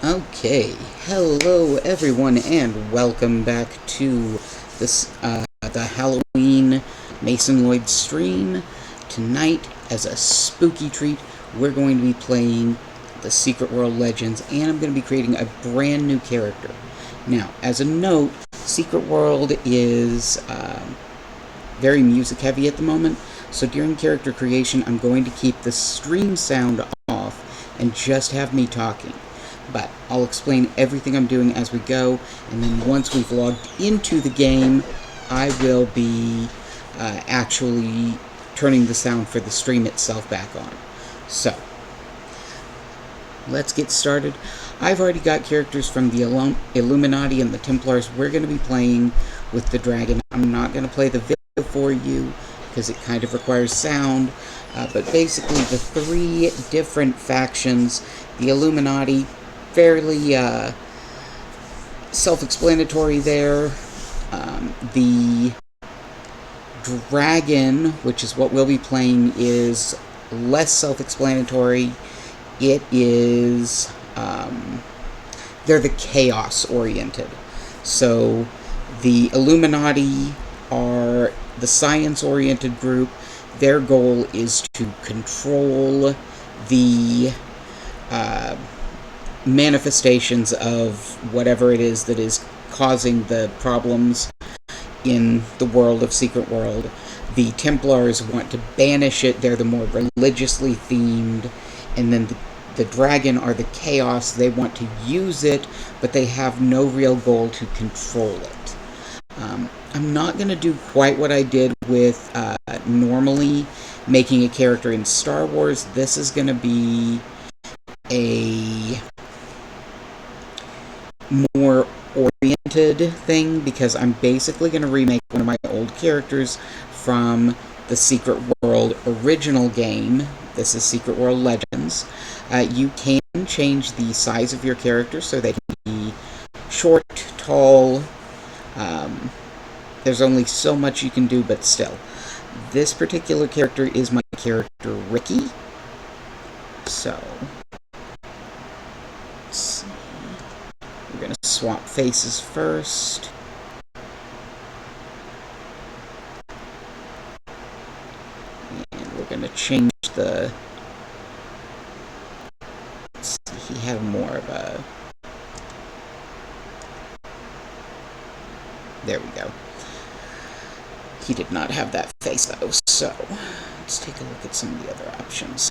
Okay, hello everyone, and welcome back to this the Halloween Mason Lloyd stream. Tonight, as a spooky treat, we're going to be playing the Secret World Legends, and I'm going to be creating a brand new character. Now, as a note, Secret World is very music heavy at the moment, so during character creation, I'm going to keep the stream sound off and just have me talking. But I'll explain everything I'm doing as we go, and then once we've logged into the game, I will be actually turning the sound for the stream itself back on. So, let's get started. I've already got characters from the Illuminati and the Templars. We're going to be playing with the dragon. I'm not going to play the video for you, because it kind of requires sound, but basically the three different factions, the Illuminati, fairly self-explanatory there. The dragon, which is what we'll be playing, is less self-explanatory. It is, they're the chaos-oriented. So the Illuminati are the science-oriented group. Their goal is to control the manifestations of whatever it is that is causing the problems in the world of Secret World. The Templars want to banish it. They're the more religiously themed. And then the dragon are the chaos. They want to use it, but they have no real goal to control it. I'm not going to do quite what I did with normally making a character in Star Wars. This is going to be a more oriented thing, because I'm basically going to remake one of my old characters from the Secret World original game. This is Secret World Legends. You can change the size of your character so they can be short, tall. There's only so much you can do, but still. This particular character is my character Ricky. So, let's see. We're going to swap faces first. And we're going to change the... Let's see, he had more of a... There we go. He did not have that face, though, so let's take a look at some of the other options.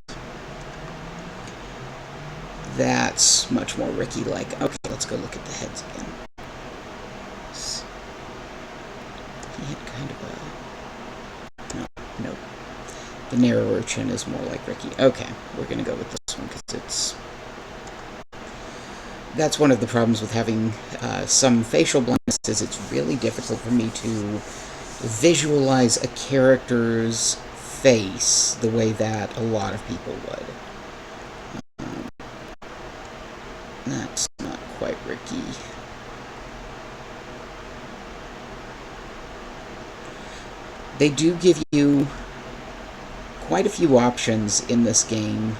That's much more Ricky-like. Okay, let's go look at the heads again. He had kind of a... No. The narrower chin is more like Ricky. Okay, we're going to go with this one, because it's... That's one of the problems with having some facial blindness, is it's really difficult for me to visualize a character's face the way that a lot of people would. That's not quite Ricky. They do give you quite a few options in this game.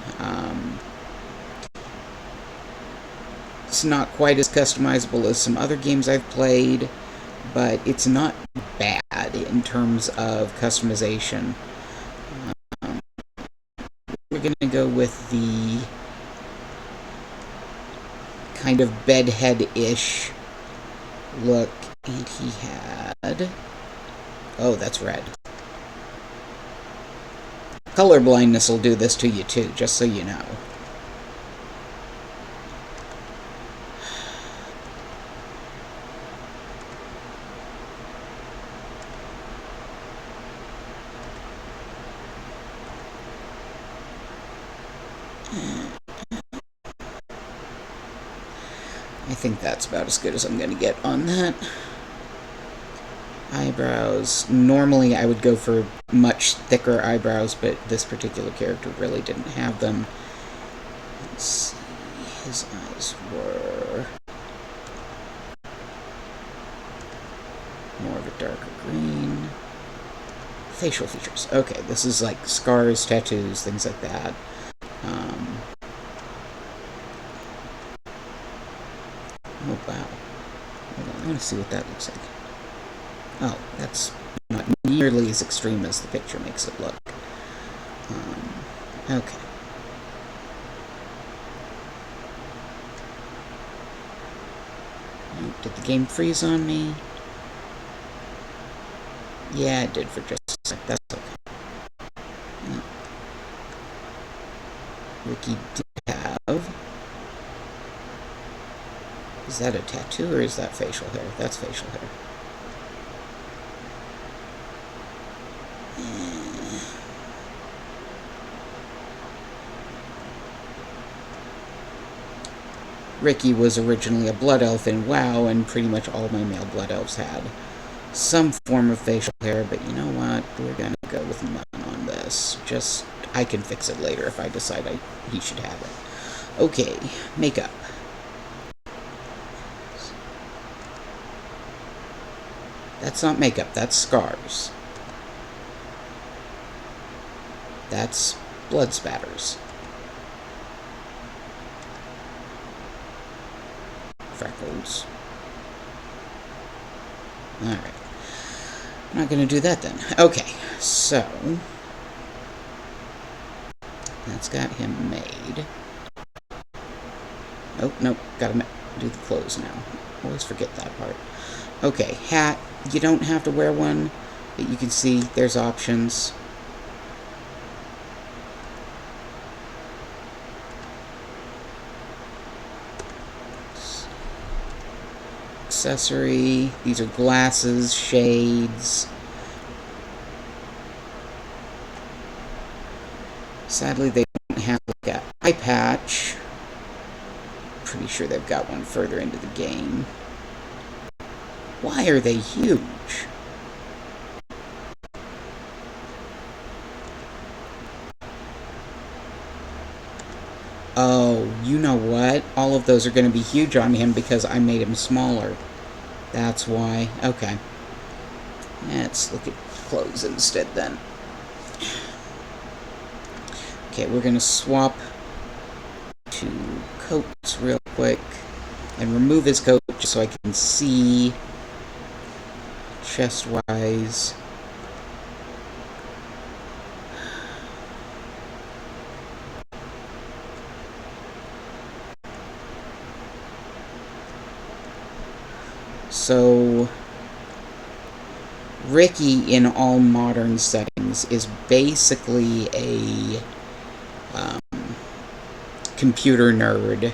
It's not quite as customizable as some other games I've played, but it's not bad in terms of customization. We're going to go with the kind of bedhead-ish look he had. Oh, that's red. Color blindness will do this to you too, just so you know. I think that's about as good as I'm going to get on that. Eyebrows. Normally I would go for much thicker eyebrows, but this particular character really didn't have them. Let's see. His eyes were more of a darker green. Facial features. Okay, this is like scars, tattoos, things like that. me see what that looks like. Oh, that's not nearly as extreme as the picture makes it look. Okay. Did the game freeze on me? Yeah, it did for just a sec. That's okay. Yeah. Ricky did have... Is that a tattoo or is that facial hair? That's facial hair. Ricky was originally a blood elf in WoW, and pretty much all my male blood elves had some form of facial hair, but you know what? We're gonna go with none on this. Just, I can fix it later if I decide he should have it. Okay, makeup. That's not makeup, that's scars. That's blood spatters. Freckles. Alright. I'm not going to do that then. Okay, so... that's got him made. Oh, nope, gotta do the clothes now. Always forget that part. Okay, hat. You don't have to wear one, but you can see there's options. Accessory. These are glasses, shades. Sadly, they don't have like an eye patch. Pretty sure they've got one further into the game. Why are they huge? Oh, you know what? All of those are going to be huge on him because I made him smaller. That's why. Okay. Let's look at clothes instead then. Okay, we're going to swap to coats real quick and remove his coat just so I can see chest-wise. So, Ricky in all modern settings is basically a computer nerd.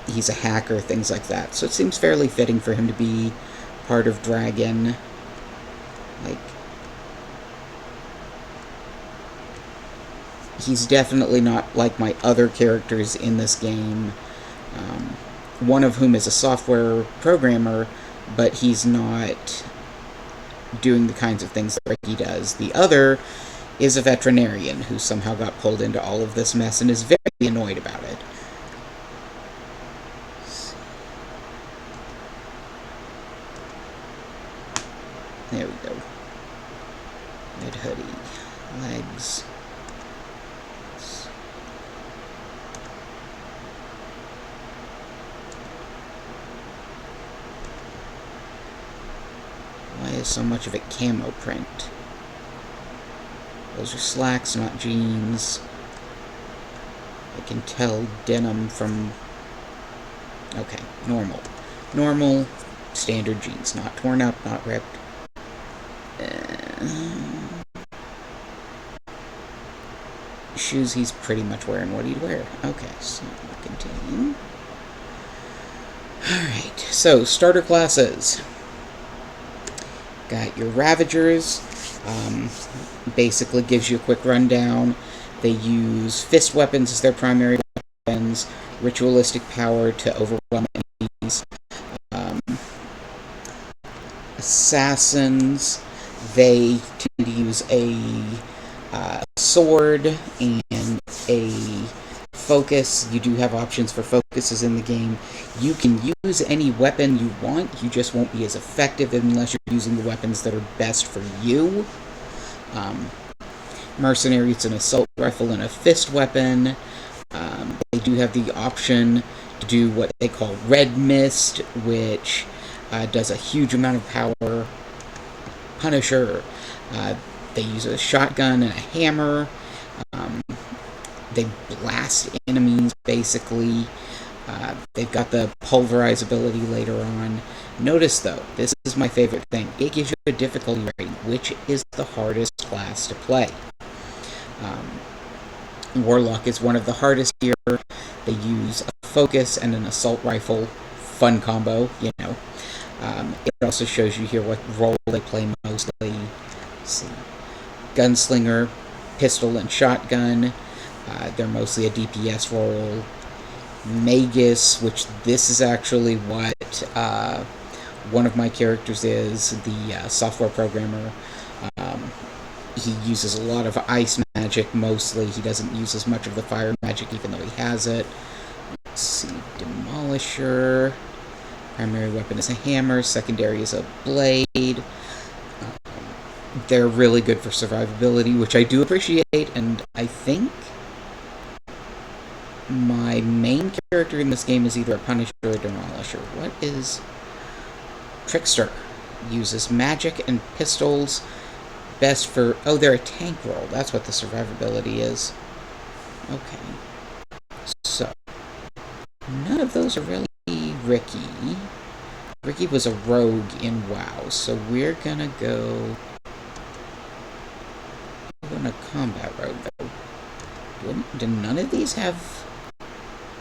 He's a hacker, things like that. So it seems fairly fitting for him to be part of Dragon. Like, he's definitely not like my other characters in this game. One of whom is a software programmer, but he's not doing the kinds of things that Ricky does. The other is a veterinarian who somehow got pulled into all of this mess and is very annoyed about it. There we go. Red hoodie. Legs. Why is so much of it camo print? Those are slacks, not jeans. I can tell denim from... okay, normal. Normal, standard jeans. Not torn up, not ripped. Shoes, he's pretty much wearing what he'd wear. Okay, so we'll continue. Alright, so starter classes. Got your Ravagers. Basically gives you a quick rundown. They use fist weapons as their primary weapons, ritualistic power to overwhelm enemies. Assassins, they tend to use a sword and a focus. You do have options for focuses in the game. You can use any weapon you want, you just won't be as effective unless you're using the weapons that are best for you. Mercenary, it's an assault rifle and a fist weapon. They do have the option to do what they call red mist, which does a huge amount of power. Punisher, they use a shotgun and a hammer. They blast enemies, basically. They've got the pulverize ability later on. Notice, though, this is my favorite thing. It gives you a difficulty rating, which is the hardest class to play. Warlock is one of the hardest here. They use a focus and an assault rifle. Fun combo, you know. It also shows you here what role they play mostly. Let's see. Gunslinger, pistol and shotgun. They're mostly a DPS role. Magus, which this is actually what one of my characters is, the software programmer. He uses a lot of ice magic mostly. He doesn't use as much of the fire magic even though he has it. Let's see, Demolisher. Primary weapon is a hammer, secondary is a blade. They're really good for survivability, which I do appreciate, and I think my main character in this game is either a Punisher or a Demolisher. What is... Trickster. Uses magic and pistols. Best for... Oh, they're a tank role. That's what the survivability is. Okay. So, none of those are really Ricky. Ricky was a rogue in WoW, so we're gonna go... We're gonna combat rogue, though. Do none of these have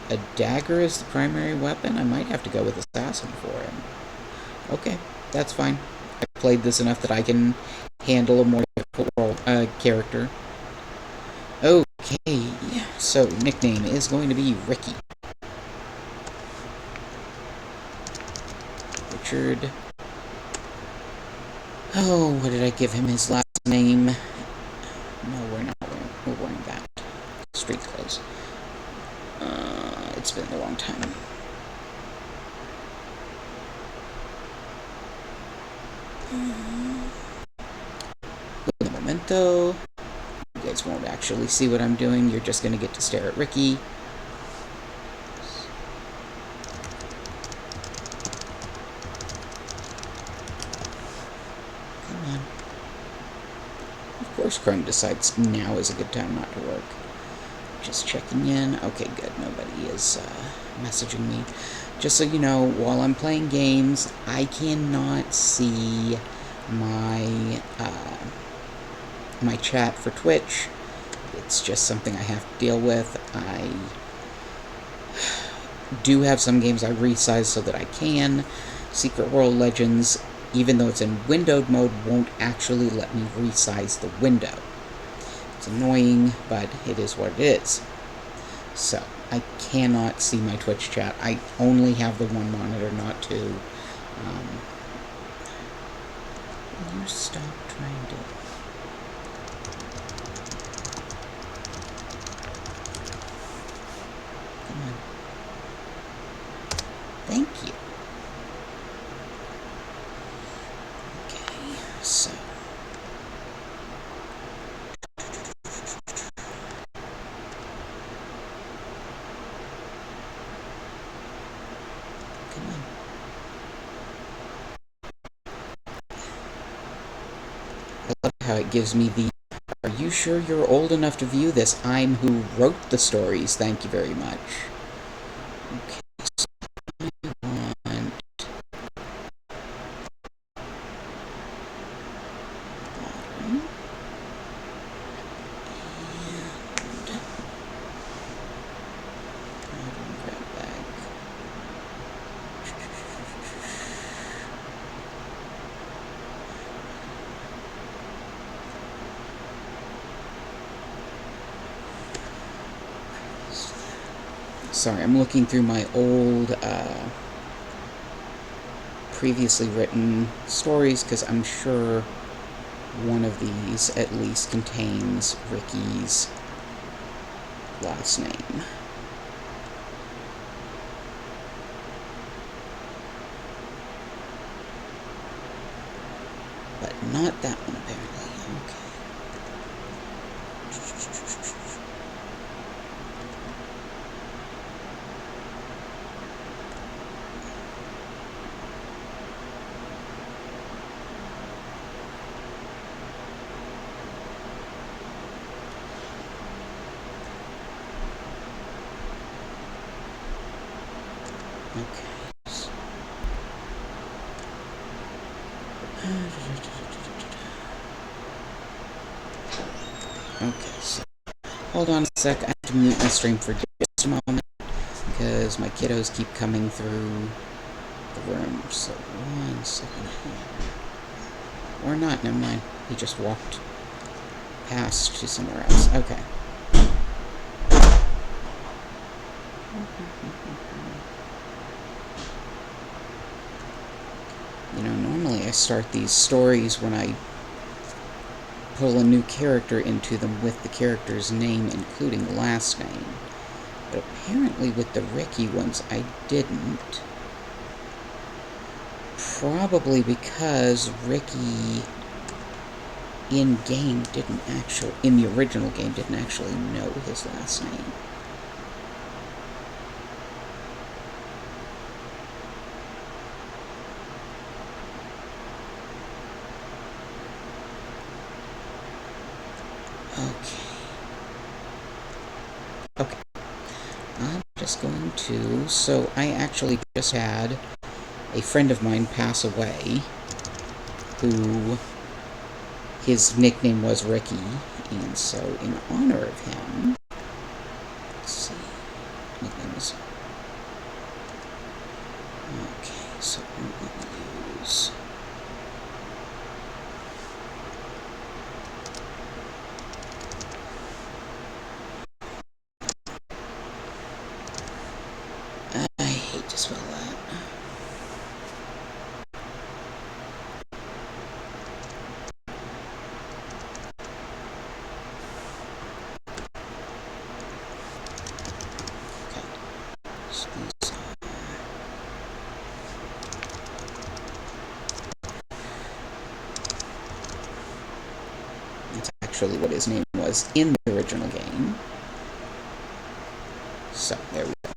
a dagger as the primary weapon? I might have to go with assassin for him. Okay, that's fine. I've played this enough that I can handle a more difficult role, character. Okay, so nickname is going to be Ricky. Richard. Oh, what did I give him his last name? No, we're not wearing that. Street clothes. It's been a long time. With a memento. You guys won't actually see what I'm doing. You're just going to get to stare at Ricky. Come on. Of course Chrome decides now is a good time not to work. Just checking in. Okay, good. Nobody is messaging me. Just so you know, while I'm playing games, I cannot see my my chat for Twitch. It's just something I have to deal with. I do have some games I resize so that I can. Secret World Legends, even though it's in windowed mode, won't actually let me resize the window. It's annoying, but it is what it is. So, I cannot see my Twitch chat. I only have the one monitor, not two. Will you stop trying to... Come on. Thank you. Okay, so... I love how it gives me the, are you sure you're old enough to view this? I'm who wrote the stories, thank you very much. Okay, so I want... Bottom. And... grab bag. Sorry, I'm looking through my old, previously written stories, because I'm sure one of these at least contains Ricky's last name. But not that one, apparently. Okay. Okay, so hold on a sec. I have to mute my stream for just a moment because my kiddos keep coming through the room. So 1 second here. Or not, never mind. He just walked past to somewhere else. Okay. You know, normally I start these stories when I pull a new character into them with the character's name, including the last name. But apparently with the Ricky ones, I didn't. Probably because Ricky in the original game didn't actually know his last name. Okay, I'm just going to... So, I actually just had a friend of mine pass away, who... his nickname was Ricky, and so in honor of him... Let's see... nickname was... Okay, so I'm going to use... I hate to spell that. That's actually what his name was in the original game. So, there we go.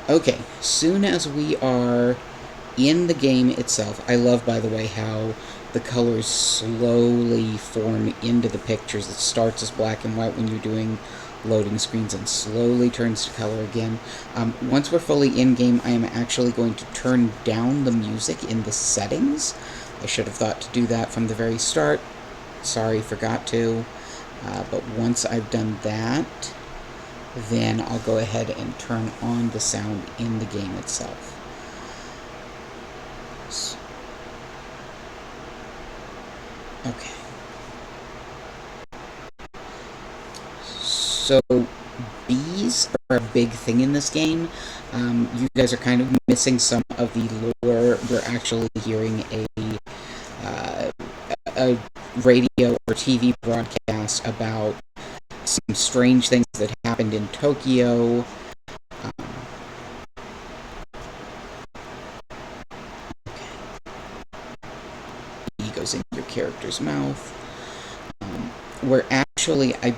Okay, soon as we are in the game itself, I love, by the way, how the colors slowly form into the pictures. It starts as black and white when you're doing loading screens and slowly turns to color again. Once we're fully in-game, I am actually going to turn down the music in the settings. I should have thought to do that from the very start. Sorry, forgot to. But once I've done that, then I'll go ahead and turn on the sound in the game itself. Okay. So, bees are a big thing in this game. You guys are kind of missing some of the lore. We're actually hearing a radio or TV broadcast about some strange things that happened in Tokyo. He goes in your character's mouth. Where actually, you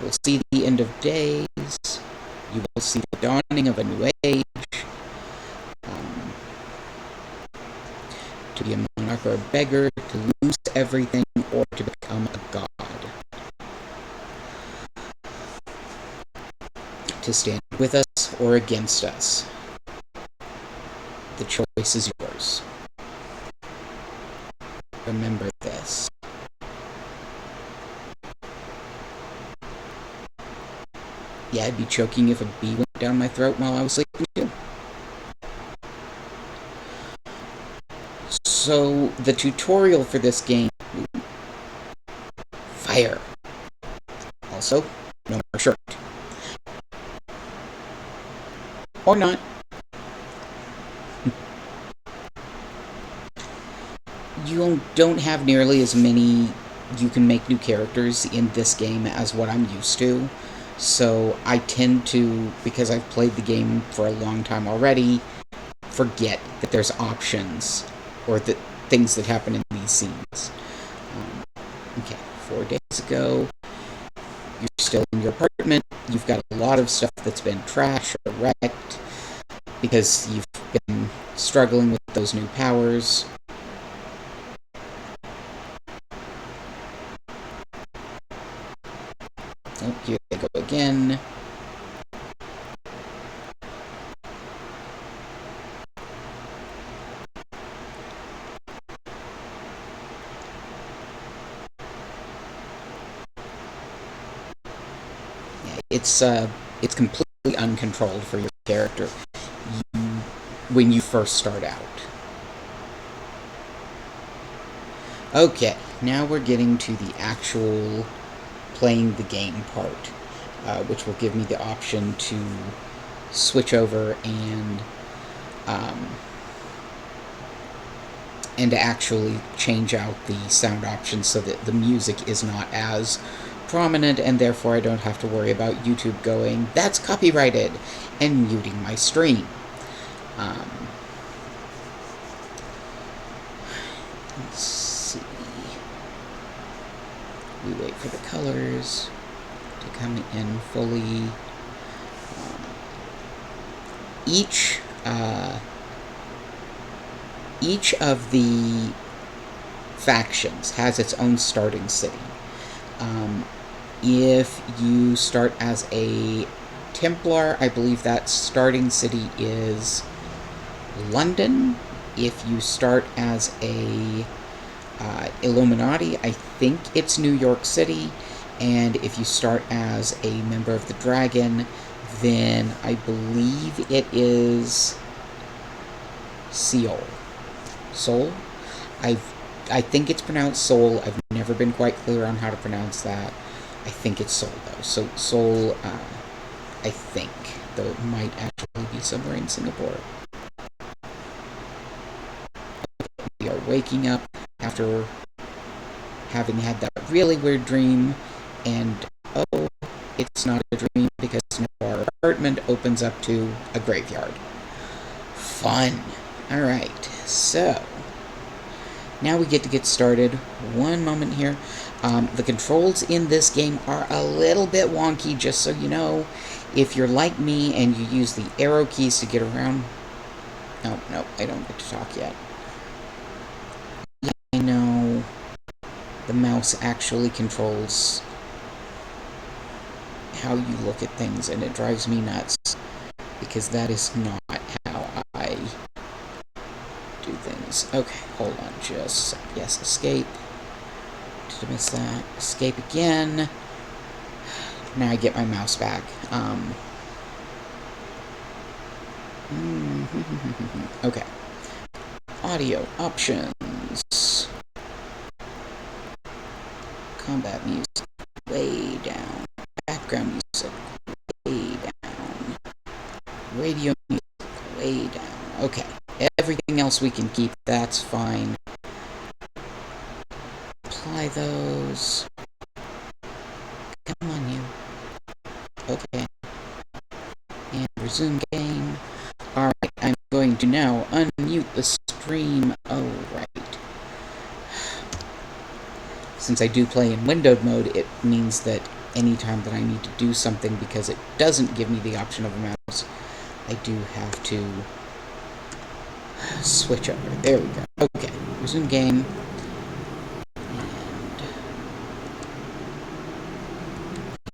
will see the end of days. You will see the dawning of a new age. To be a monarch or a beggar, to lose everything, or to become a god. To stand with us or against us. The choice is yours. Remember this. Yeah, I'd be choking if a bee went down my throat while I was sleeping too. So, the tutorial for this game... Fire. Also, no more shirt. Or not. You don't have nearly as many you can make new characters in this game as what I'm used to. So I tend to, because I've played the game for a long time already, forget that there's options or that things that happen in these scenes. Okay, 4 days ago, you're still in your apartment. You've got a lot of stuff that's been trashed or wrecked because you've been struggling with those new powers. Oh, here they go again. it's completely uncontrolled for your character when you first start out. Okay, now we're getting to the actual playing the game part, which will give me the option to switch over and to actually change out the sound options so that the music is not as prominent, and therefore I don't have to worry about YouTube going, "That's copyrighted," and muting my stream. Let's see. We wait for the colors to come in fully. Each of the factions has its own starting city. If you start as a Templar, I believe that starting city is London. If you start as a Illuminati, I think it's New York City. And if you start as a member of the Dragon, then I believe it is Seoul. Seoul? I think it's pronounced Seoul. I've never been quite clear on how to pronounce that. I think it's Seoul, though. So Seoul, I think, though it might actually be somewhere in Singapore. We are waking up after having had that really weird dream, and oh, it's not a dream because our apartment opens up to a graveyard. Fun. Alright, so now we get started. One moment here. The controls in this game are a little bit wonky, just so you know. If you're like me and you use the arrow keys to get around... No, I don't get to talk yet. I know the mouse actually controls how you look at things, and it drives me nuts, because that is not how I do things. Okay, hold on just a sec. Yes, escape. Did I miss that? Escape again. Now I get my mouse back. Okay. Audio options. Combat music way down. Background music way down. Radio music way down. Okay. Everything else we can keep. That's fine. Apply those. Come on, you. Okay. And resume game. Alright, I'm going to now unmute the stream. Oh, right. Since I do play in windowed mode, it means that anytime that I need to do something, because it doesn't give me the option of a mouse, I do have to switch over. There we go. Okay, resume game.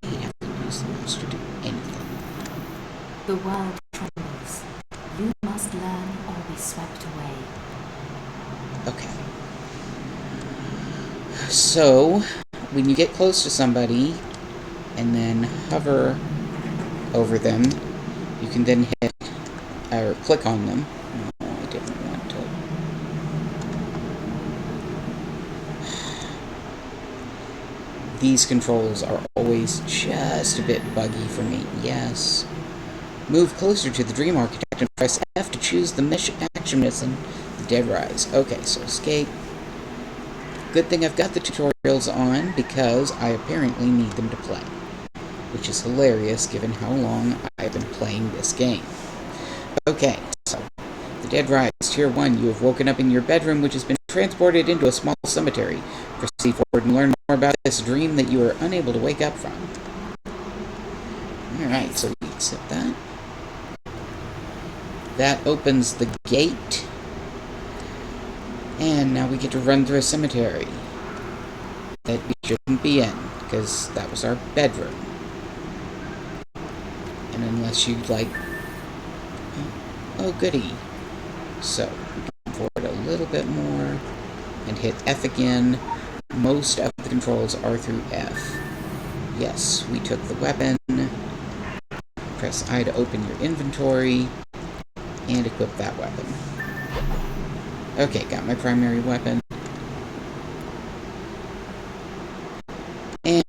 And I have to use the mouse to do anything. The world trembles. You must learn or be swept away. Okay. So, when you get close to somebody, and then hover over them, you can then hit, or click on them. No, I didn't want to. These controls are always just a bit buggy for me. Yes. Move closer to the Dream Architect and press F to choose the mission action mission, the Dead Rise. Okay, so escape. Good thing I've got the tutorials on, because I apparently need them to play. Which is hilarious, given how long I've been playing this game. Okay, so, the Dead Rise, Tier 1. You have woken up in your bedroom, which has been transported into a small cemetery. Proceed forward and learn more about this dream that you are unable to wake up from. Alright, so we accept that. That opens the gate. And now we get to run through a cemetery that we shouldn't be in, because that was our bedroom. And unless you'd like... Oh, goody. So, we come forward a little bit more, and hit F again. Most of the controls are through F. Yes, we took the weapon. Press I to open your inventory and equip that weapon. Okay, got my primary weapon.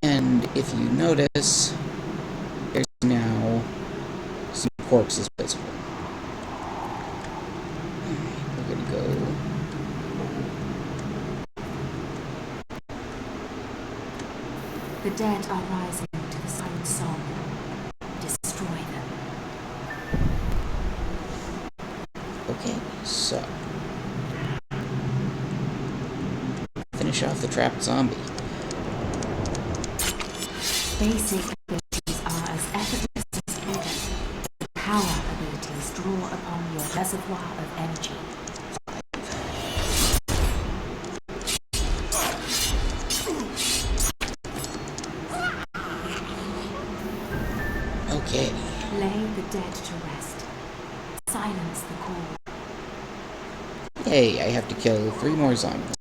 And if you notice, there's now some corpses visible. Alright, we're gonna go. The dead are rising to the silent song. Destroy them. Okay, so finish off the trapped zombie. Basic abilities are as effortless as freedom. Power abilities draw upon your reservoir of energy. Okay. Lay the dead to rest. Silence the call. Hey, I have to kill 3 more zombies.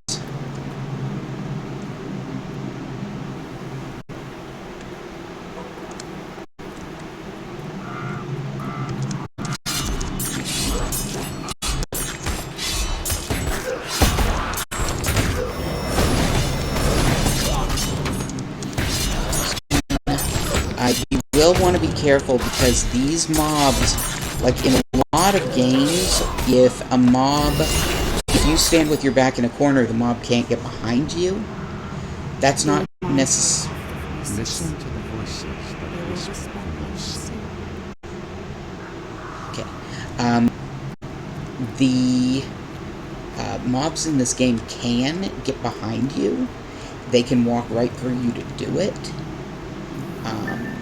You will want to be careful because these mobs, like in a lot of games, if you stand with your back in a corner, the mob can't get behind you. That's not necessary. Listen to the voices that whisper in your sleep. Okay. The mobs in this game can get behind you. They can walk right through you to do it.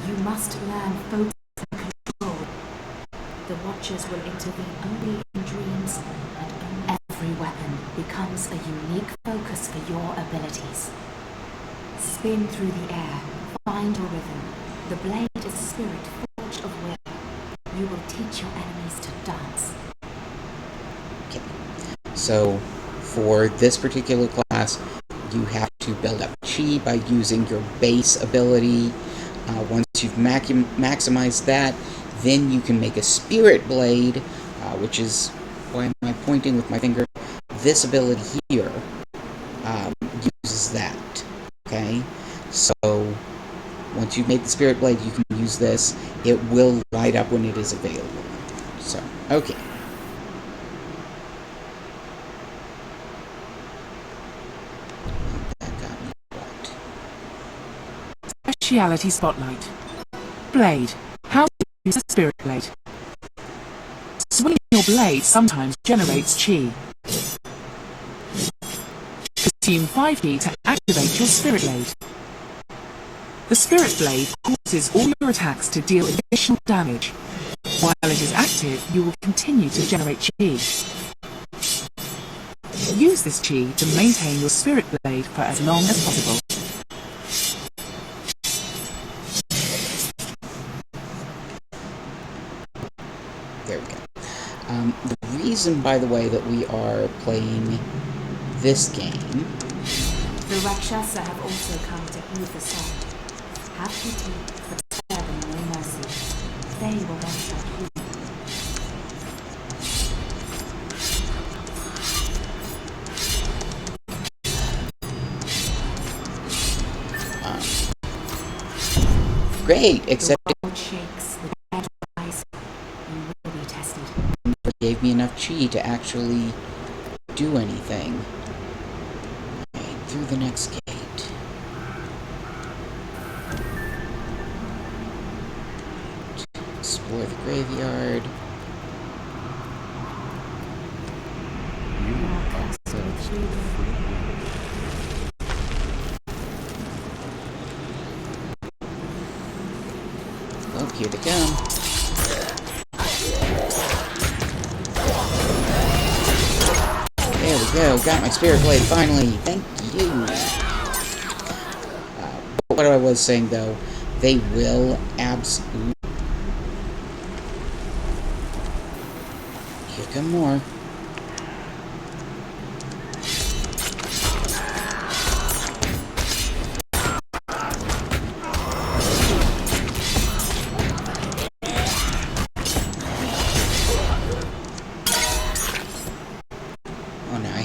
You must learn focus and control. The Watchers will intervene only in dreams, and every weapon becomes a unique focus for your abilities. Spin through the air, find a rhythm. The blade is a spirit forged of will. You will teach your enemies to dance. Okay. So, for this particular class, you have to build up chi by using your base ability. Once you've maximized that, then you can make a spirit blade, which is, why am I pointing with my finger? This ability here uses that. Okay? So, once you've made the spirit blade, you can use this. It will light up when it is available. So, okay. Speciality Spotlight. Blade. How to use a spirit blade. Swinging your blade sometimes generates chi. Consume 5 chi to activate your spirit blade. The spirit blade causes all your attacks to deal additional damage. While it is active, you will continue to generate chi. Use this chi to maintain your spirit blade for as long as possible. There we go. The reason, by the way, that we are playing this game... The Rakshasa have also come to heed the song. Have pity, but spare them no mercy. They will once have you. Great, except the world shakes, the dead rise. You will be tested. it gave me enough chi to actually do anything. Right, through the next gate. Explore the graveyard. You are thirsty for free. Oh, here they come. There we go. Got my spirit blade finally. Thank you. What I was saying though, they will absolutely. Here come more.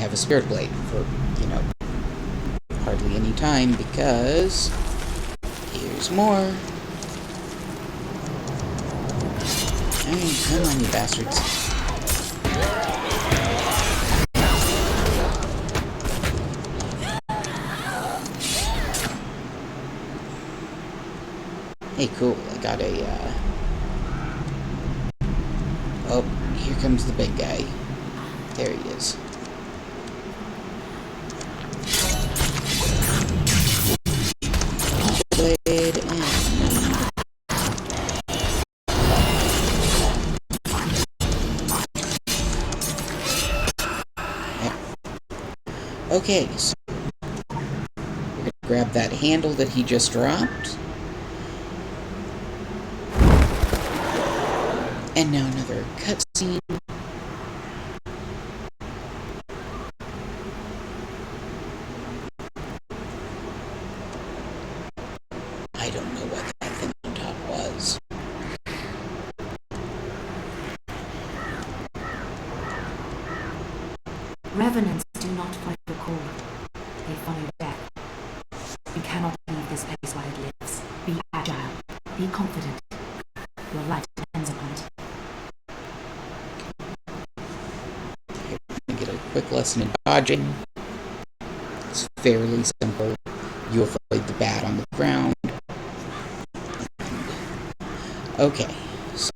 have a spirit blade for, hardly any time, because here's more. Hey, come on, you bastards. Hey, cool, I got a, Oh, here comes the big guy. There he is. Blade and... Yeah. Okay, so we're gonna grab that handle that he just dropped. And now another cutscene. I don't know what that thing on top was. Revenants do not fight for cold. They follow death. You cannot leave this place while it lives. Be agile. Be confident. Your life depends upon it. Get a quick lesson in dodging. It's fairly simple. You avoid the bat on the ground. Okay, so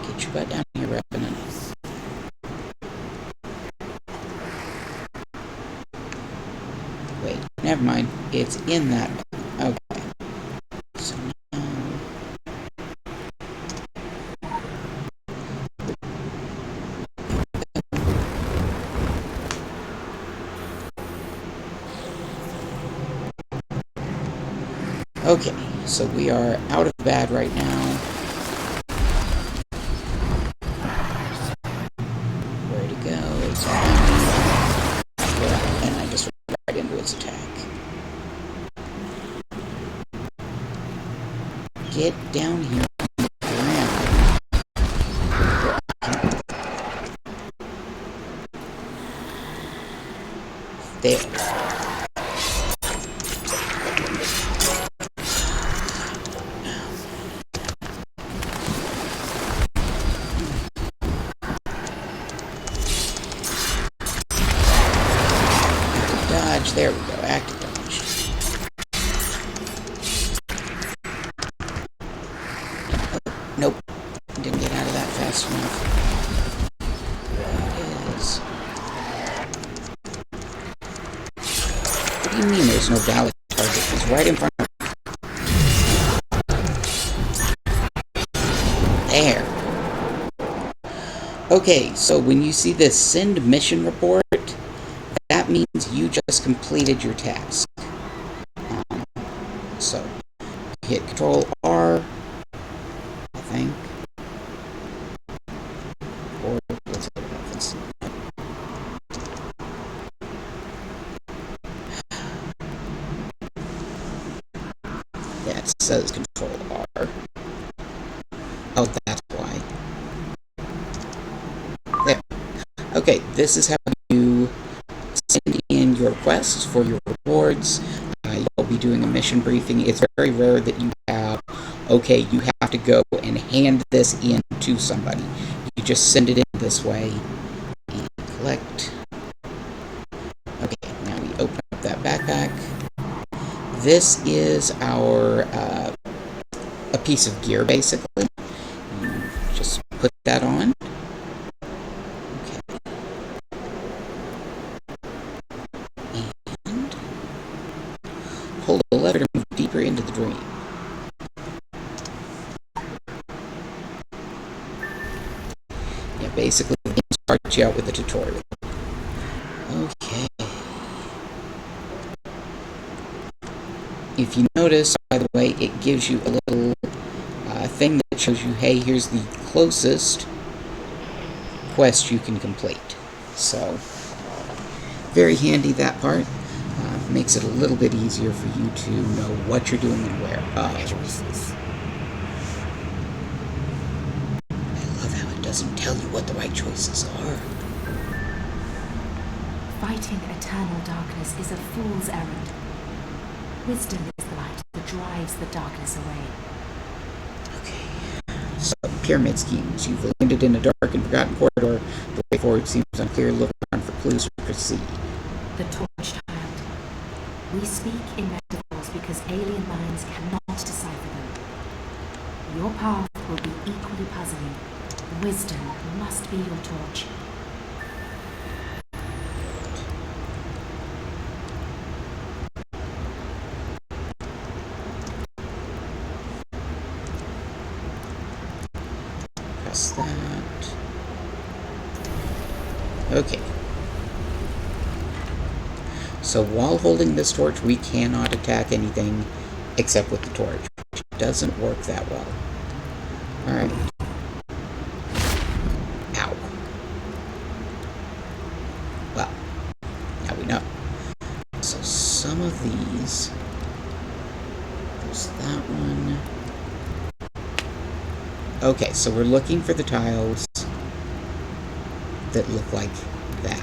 get your butt down here, Revenant. Wait, never mind. It's in that. Okay. So now. Okay, so we are out of the bad right now. Where to go? It's and I just went right into its attack. Get down here on the ground. There. There we go, active dodge. Nope, didn't get out of that fast enough. There it is. What do you mean there's no valid target? It's right in front of me. There. Okay, so when you see this send mission report, that means you just completed your task. So, hit Control R, I think. Or, let's go with this. Yeah, it says Control R. Oh, that's why. There. Okay, this is how you send in your requests for your rewards. You'll be doing a mission briefing. It's very rare that you have, okay, you have to go and hand this in to somebody. You just send it in this way and collect. Okay, now we open up that backpack. This is our, a piece of gear, basically. You just put that on. Hold the lever to move deeper into the dream. Yeah, basically, the game starts you out with a tutorial. Okay. If you notice, by the way, it gives you a little thing that shows you, hey, here's the closest quest you can complete. So, very handy, that part. Makes it a little bit easier for you to know what you're doing and where. I love how it doesn't tell you what the right choices are. Fighting eternal darkness is a fool's errand. Wisdom is the light that drives the darkness away. Okay. So, pyramid schemes. You've landed in a dark and forgotten corridor. The way forward seems unclear. Look around for clues to proceed. The Torch Child. We speak in metaphors because alien minds cannot decipher them. Your path will be equally puzzling. Wisdom must be your torch. Press that. Okay. So while holding this torch, we cannot attack anything except with the torch, which doesn't work that well. Alright. Ow. Well, now we know. So some of these... There's that one. Okay, so we're looking for the tiles that look like that.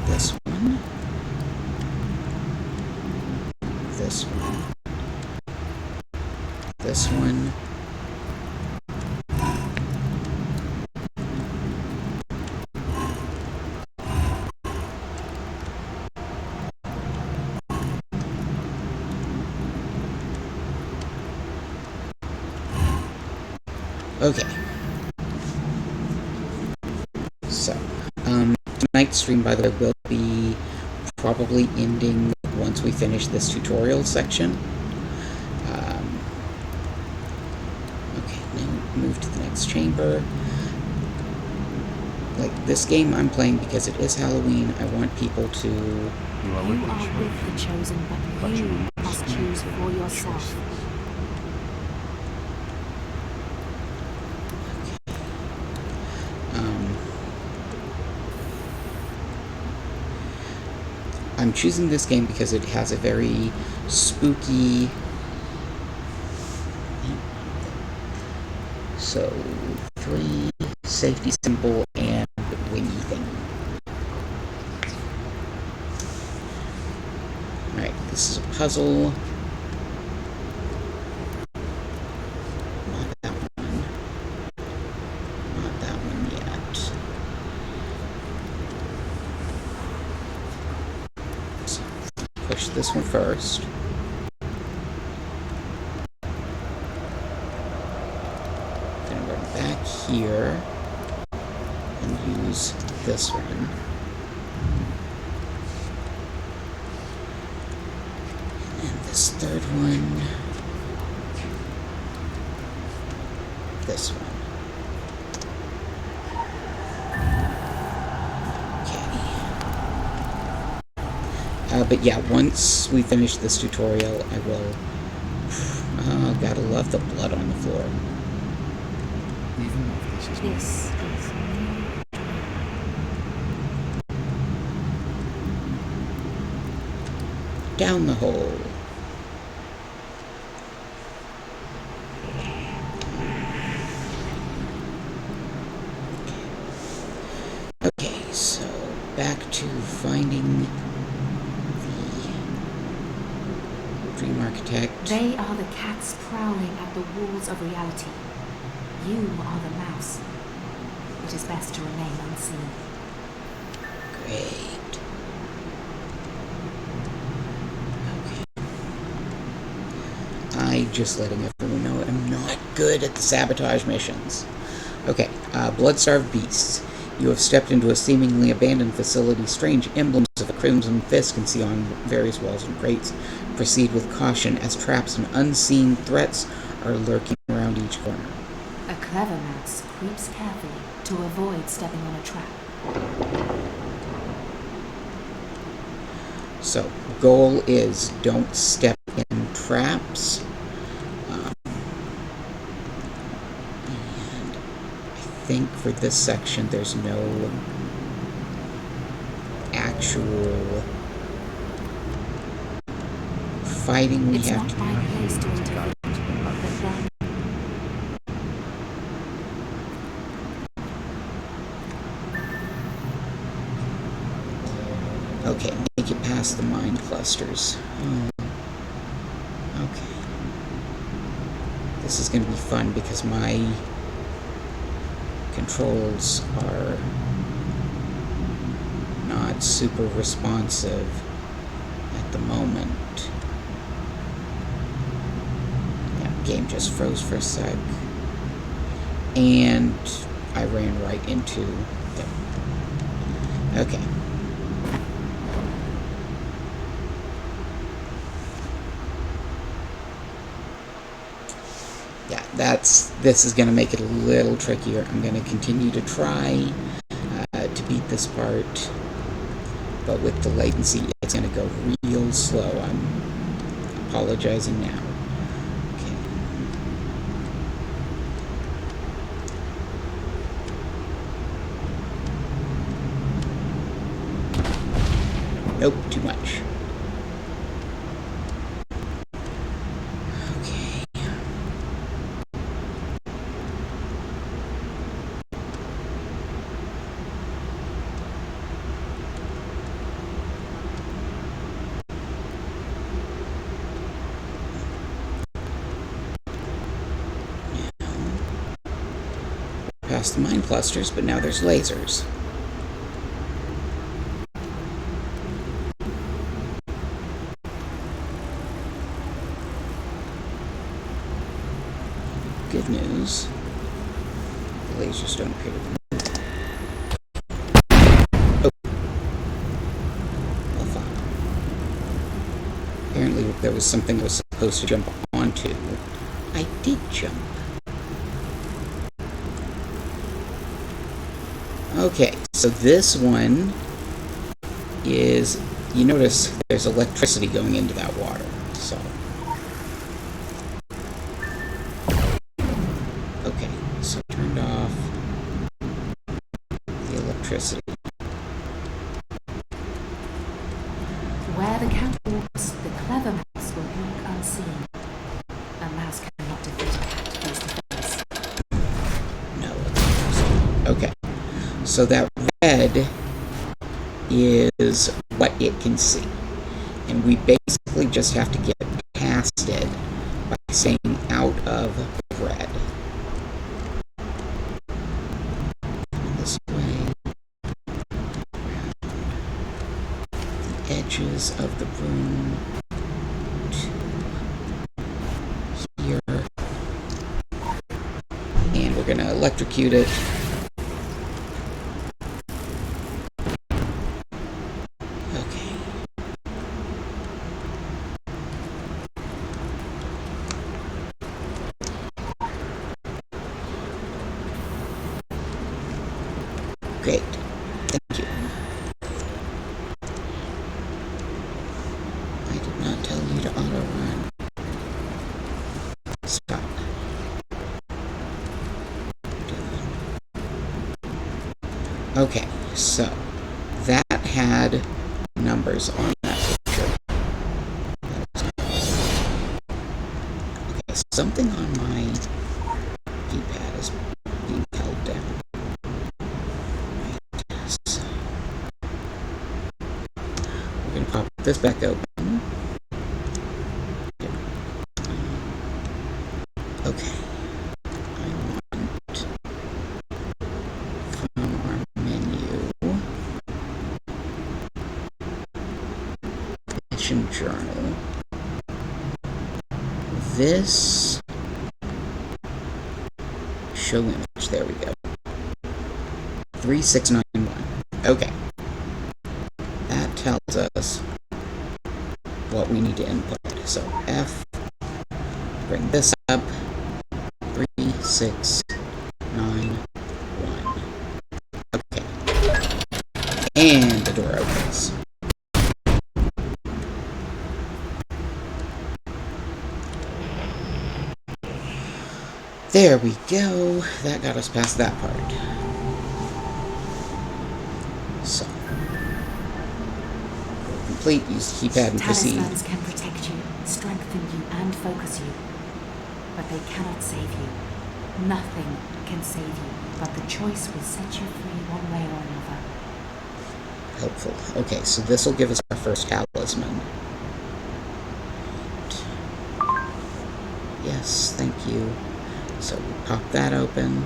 This one. This one. This one. Okay. So, tonight's stream, by the way, will be probably ending once we finish this tutorial section. Okay, now move to the next chamber. Like, this game I'm playing because it is Halloween. I want people to... You are You with the are with the chosen, but you must choose for yourself. I'm choosing this game because it has a very spooky... So, 3, safety symbol, and wingy thing. Alright, this is a puzzle. Not that one. Not that one yet. So, push this one first. Then run back here and use this one. And this third one. This one. But yeah, once we finish this tutorial, I will... Oh, gotta love the blood on the floor. Even if this is This is Down the hole. Okay, so back to finding the Dream Architect. They are the cats prowling at the walls of reality. You are the mouse. It is best to remain unseen. Great. Okay. Just letting everyone know I'm not good at the sabotage missions. Okay, blood-starved beasts. You have stepped into a seemingly abandoned facility. Strange emblems of a crimson fist can see on various walls and grates. Proceed with caution, as traps and unseen threats are lurking around each corner. A clever mouse creeps carefully to avoid stepping on a trap. So, goal is don't step in traps. And I think for this section there's no actual fighting we It's have not to... my place to intervene, but then Okay, make it past the mind clusters. Okay. This is going to be fun because my controls are not super responsive at the moment. Yeah, game just froze for a sec. And I ran right into them. Okay. Yeah, this is going to make it a little trickier. I'm going to continue to try to beat this part, but with the latency, it's going to go real slow. I'm apologizing now. Okay. Nope, too much. Past the mine clusters, but now there's lasers. Good news. The lasers don't appear to be moving. Oh. Well, fine. Apparently there was something I was supposed to jump onto. I did jump. Okay, so this one is, you notice there's electricity going into that water, so. Okay, so turned off the electricity. where the cat walks, the clever mouse will walk unseen. A mouse cannot defeat a cat face to face. No. Okay. So that red is what it can see. And we basically just have to get past it by staying out of red. This way. The edges of the room to here. And we're going to electrocute it. Great. Thank you. I did not tell you to auto-run. Stop. Okay, so that had numbers on that picture. Okay, something on my keypad is being held down. So we're going to pop this back open. Okay. I want from our menu mission journal. This show image. There we go. 3691. Okay. That tells us what we need to input. So F, bring this up, 3691. Okay. And the door opens. There we go. That got us past that part. So. Complete. Use the keypad and proceed. Talismans can protect you, strengthen you and focus you, but they cannot save you. Nothing can save you, but the choice will set you free one way or another. Helpful. Okay, so this will give us our first talisman. Yes, thank you. So we pop that open.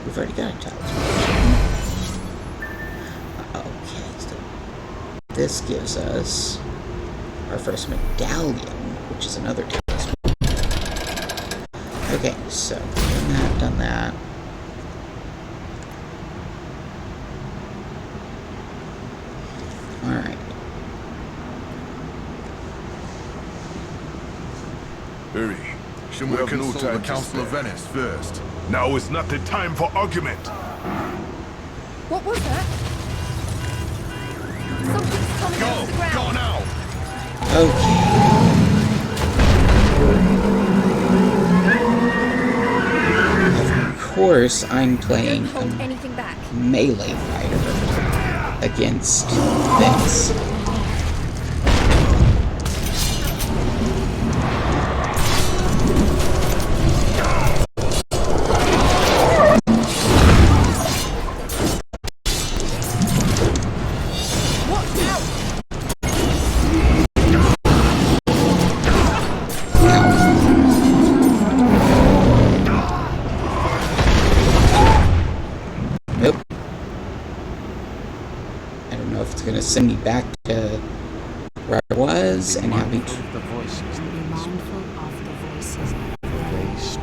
We've already got a talisman. Okay, so this gives us our first medallion, which is another talisman. Okay, so done that. Alright. Hurry. Shimura Canoe to the Council of Venice first. Now is not the time for argument. What was that? Something's coming out of the ground. Go now! Okay. Of course, I'm playing Don't hold anything back. melee fighter against this. Nope. I don't know if it's gonna send me back to where I was and have me. The voices And be that mindful of the voices they speak.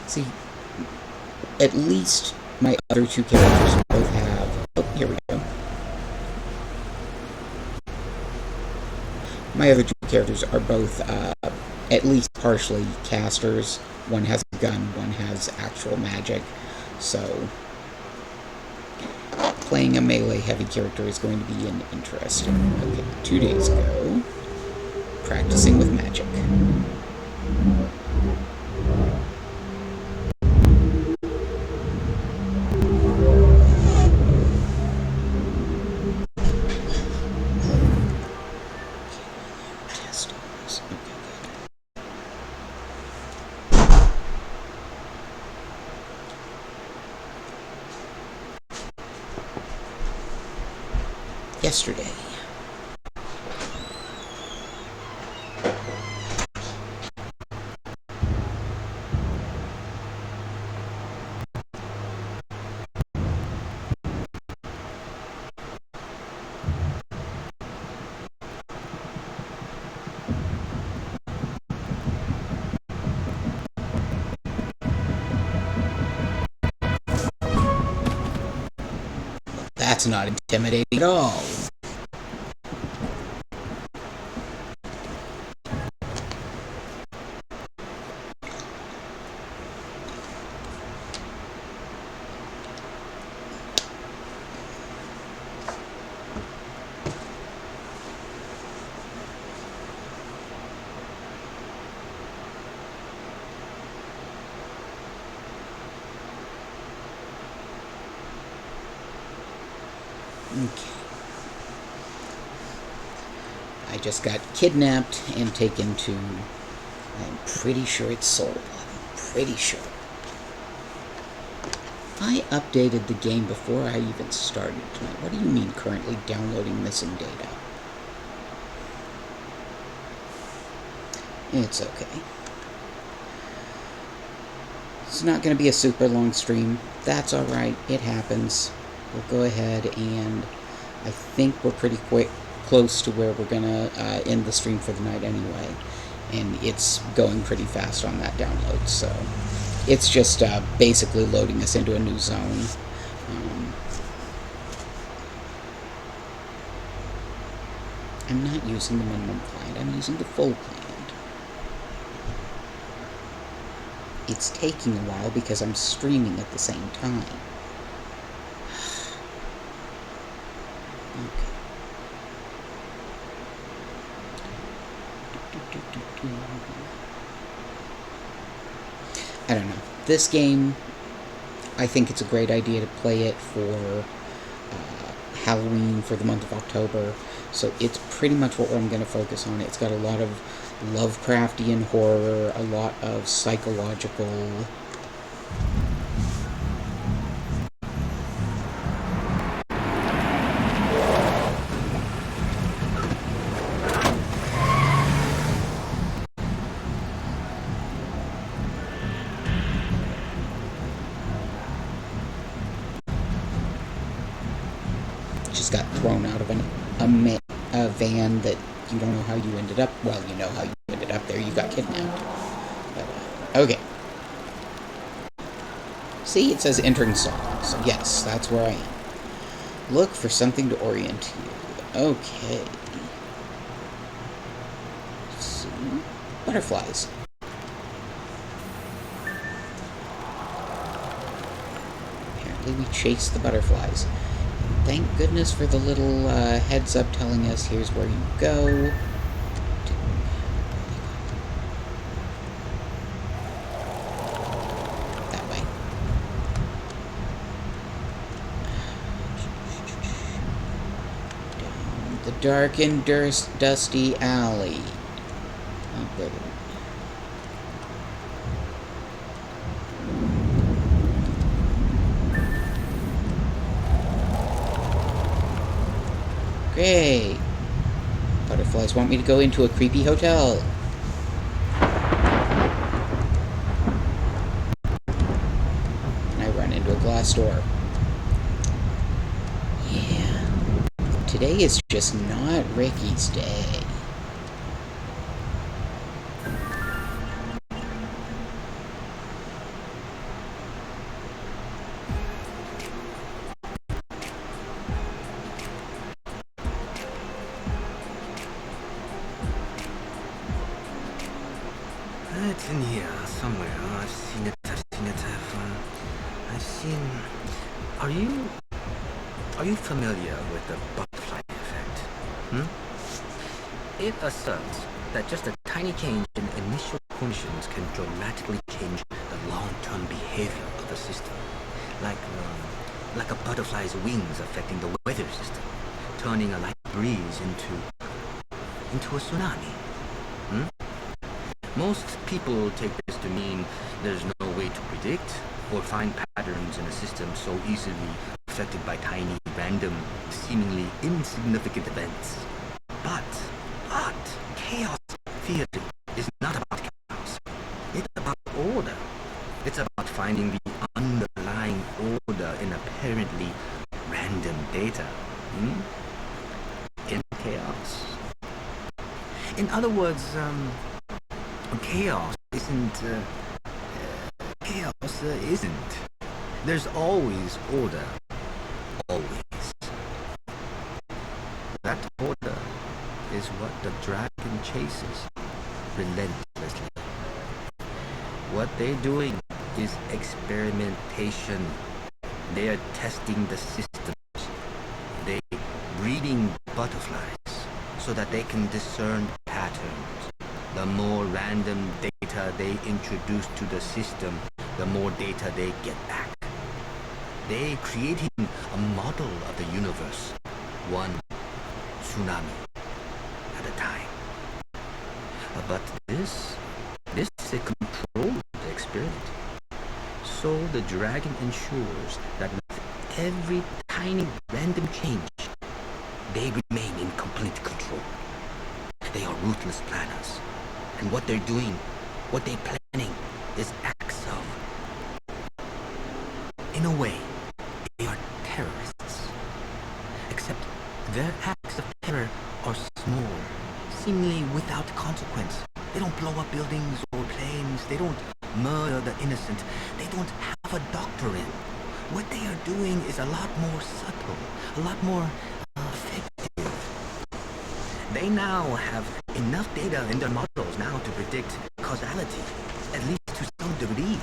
See, at least my other two characters both have. Oh, here we go. My other two characters are both at least partially casters. One has a gun, one has actual magic. So, playing a melee heavy character is going to be interesting. Okay, 2 days ago, practicing with magic. Yesterday. That's not intimidating at all. Okay. I just got kidnapped and taken to... I'm pretty sure it's Seoul. I'm pretty sure. I updated the game before I even started tonight. What do you mean currently downloading missing data? It's okay. It's not going to be a super long stream. That's alright. It happens. We'll go ahead and I think we're pretty close to where we're going to end the stream for the night anyway. And it's going pretty fast on that download. So it's just basically loading us into a new zone. I'm not using the minimum client. I'm using the full client. It's taking a while because I'm streaming at the same time. Okay. I don't know. This game, I think it's a great idea to play it for Halloween for the month of October. So it's pretty much what I'm going to focus on. It's got a lot of Lovecraftian horror, a lot of psychological. Just got thrown out of a van that you don't know how you ended up. Well, you know how you ended up there. You got kidnapped. But, okay. See, it says entering song. So yes, that's where I am. Look for something to orient you. Okay. Let's see. Butterflies. Apparently we chase the butterflies. Thank goodness for the little heads up telling us here's where you go. That way. Down the dark and dusty alley. Oh, there we go. Great. Butterflies want me to go into a creepy hotel. And I run into a glass door. Yeah. Today is just not Ricky's day. It's in here somewhere. I've seen it. I've seen. Are you familiar with the butterfly effect? It asserts that just a tiny change in initial conditions can dramatically change the long-term behavior of a system, like a butterfly's wings affecting the weather system, turning a light breeze into a tsunami. Most people take this to mean there's no way to predict or find patterns in a system so easily affected by tiny, random, seemingly insignificant events. But chaos theory is not about chaos. It's about order. It's about finding the underlying order in apparently random data. In chaos. In other words, chaos isn't. There's always order. Always. That order is what the dragon chases relentlessly. What they're doing is experimentation. They are testing the systems. They're breeding butterflies so that they can discern patterns. The more random data they introduce to the system, the more data they get back. They're creating a model of the universe, one tsunami at a time. But this is a controlled experiment. So the dragon ensures that with every tiny random change, they remain in complete control. They are ruthless planners. And what they're doing, what they're planning, is acts of... In a way, they are terrorists. Except their acts of terror are small, seemingly without consequence. They don't blow up buildings or planes. They don't murder the innocent. They don't have a doctrine. What they are doing is a lot more subtle, a lot more effective. They now have enough data in their models now to predict causality, at least to some degree.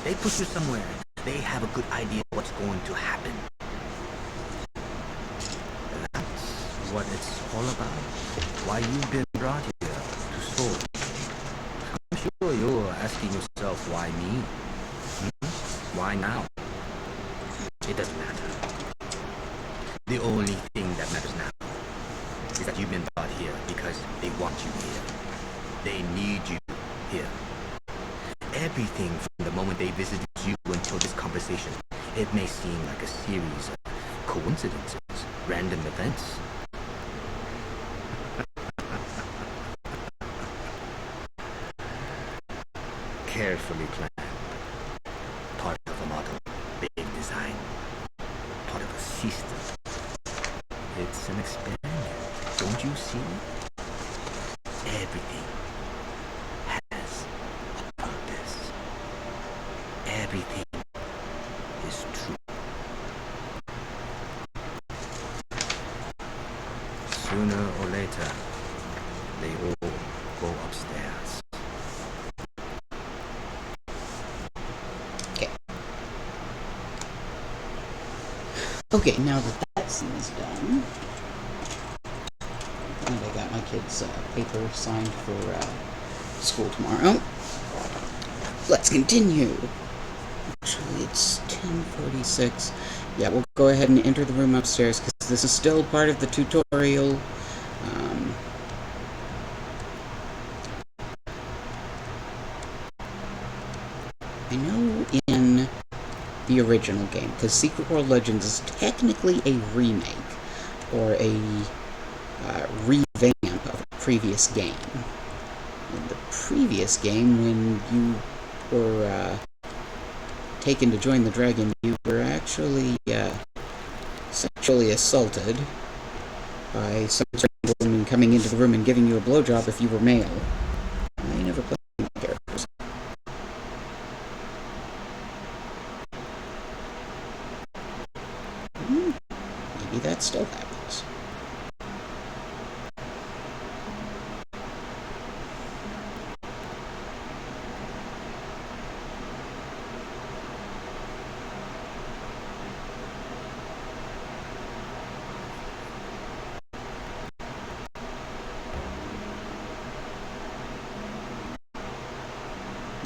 They push you somewhere. They have a good idea what's going to happen. That's what it's all about. Why you've been brought here to Seoul. I'm sure you're asking yourself, why me? Why now? It doesn't matter. The only thing that matters now is that you've been brought here because they want you here. They need you here. Everything from the moment they visited you until this conversation, it may seem like a series of coincidences, random events. Carefully planned. Part of a model, big design. Part of a system. It's an experiment, don't you see? Everything has a purpose. Everything is true. Sooner or later, they all go upstairs. Okay, now that that scene is done, and I got my kids' paper signed for school tomorrow, let's continue. Actually, it's 10:46. Yeah, we'll go ahead and enter the room upstairs, because this is still part of the tutorial. I know in the original game, because Secret World Legends is technically a remake, or a revamp of a previous game. In the previous game, when you were taken to join the dragon, you were actually sexually assaulted by some strange woman coming into the room and giving you a blowjob if you were male. I never played any characters. Maybe that still happens.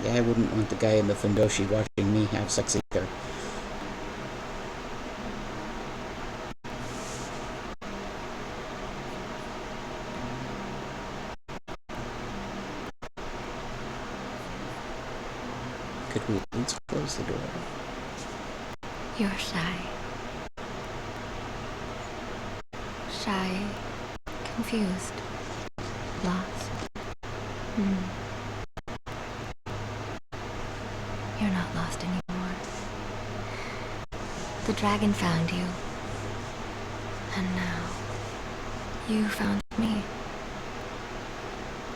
Yeah, I wouldn't want the guy in the Fundoshi watching me have sex either. Could we at least close the door? You're shy. Shy, confused, lost. You're not lost anymore. The dragon found you. And now, you found me.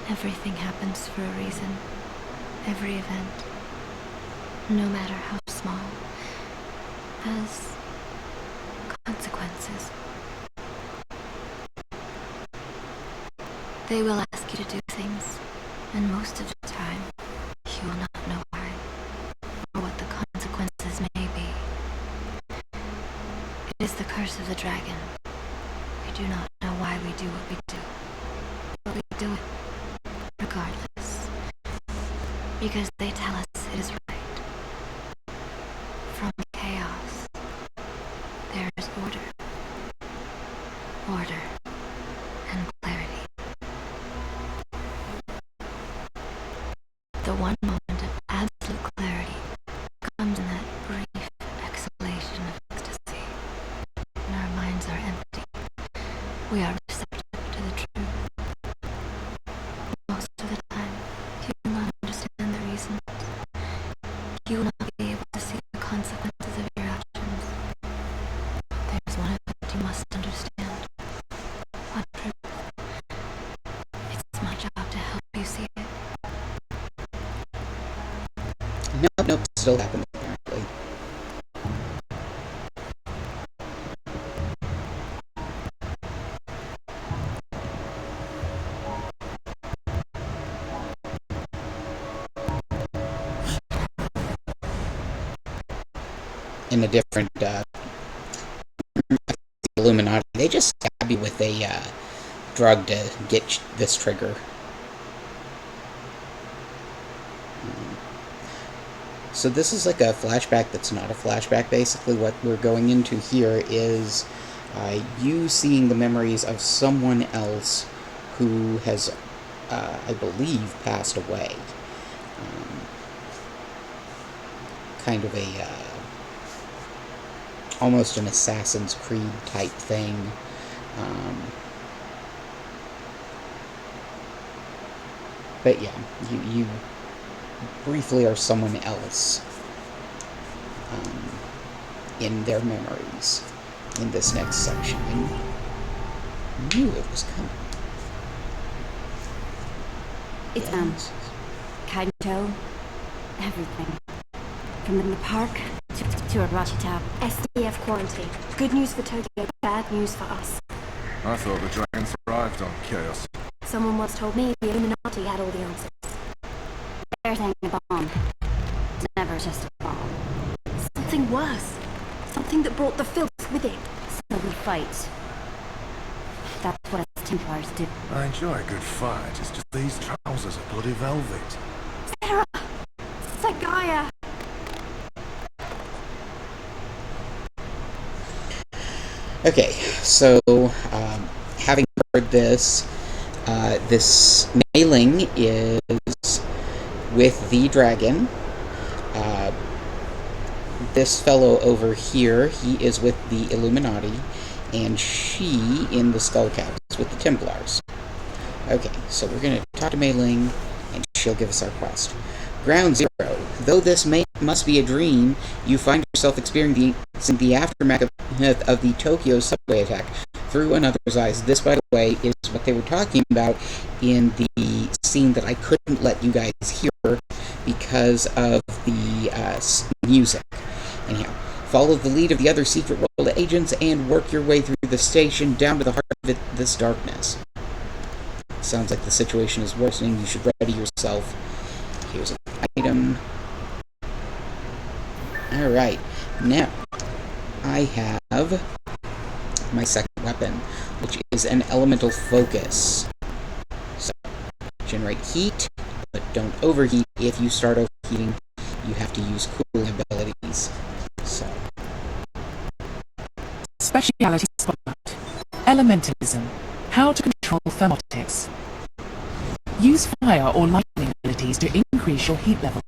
Everything happens for a reason. Every event, no matter how small, has consequences. They will ask you to do things, and most of the time, you will not know why, or what the consequences may be. It is the curse of the dragon. We do not know why we do what we do, but we do it, regardless, because they tell us it is right. From chaos, there is order. Order and clarity. The one moment of absolute clarity comes in that brief exhalation of ecstasy. When our minds are empty, we are receptive to the truth. Most of the time, you will not understand the reasons. You will not be able to see the consequences of your actions. There's one event you must understand. One truth. It's my job to help you see it. Nope, still happening, apparently. In a different, Illuminati, they just stab you with a, drug to get this trigger. So this is like a flashback that's not a flashback. Basically, what we're going into here is you seeing the memories of someone else who has, I believe, passed away. Kind of a, almost an Assassin's Creed type thing. But yeah, you briefly are someone else in their memories in this next section. I knew it was coming. It's Yes. Kanto, everything. From the park to a Rashi Tab. SDF quarantine. Good news for Tokyo, bad news for us. I thought the dragon thrived on chaos. Someone once told me the Illuminati had all the answers. They're saying a bomb. It's never just a bomb. Something worse. Something that brought the filth with it. So we fight. That's what us Templars do. I enjoy a good fight. It's just these trousers are bloody velvet. Sarah! Sagaya! Okay, so having heard this, this mailing is with the dragon. This fellow over here, he is with the Illuminati, and she in the Skullcaps with the Templars. Okay, so we're going to talk to Mei Ling, and she'll give us our quest. Ground Zero. Though this must be a dream, you find yourself experiencing the aftermath of the Tokyo subway attack through another's eyes. This, by the way, is what they were talking about in the scene that I couldn't let you guys hear because of the music. Anyhow, follow the lead of the other secret world agents and work your way through the station down to the heart of this darkness. Sounds like the situation is worsening. You should ready yourself. Here's an item. Alright, now I have my second weapon, which is an elemental focus. So, generate heat, but don't overheat. If you start overheating, you have to use cooling abilities. So, Speciality Spotlight. Elementalism. How to control thermotics. Use fire or lightning abilities to increase your heat level.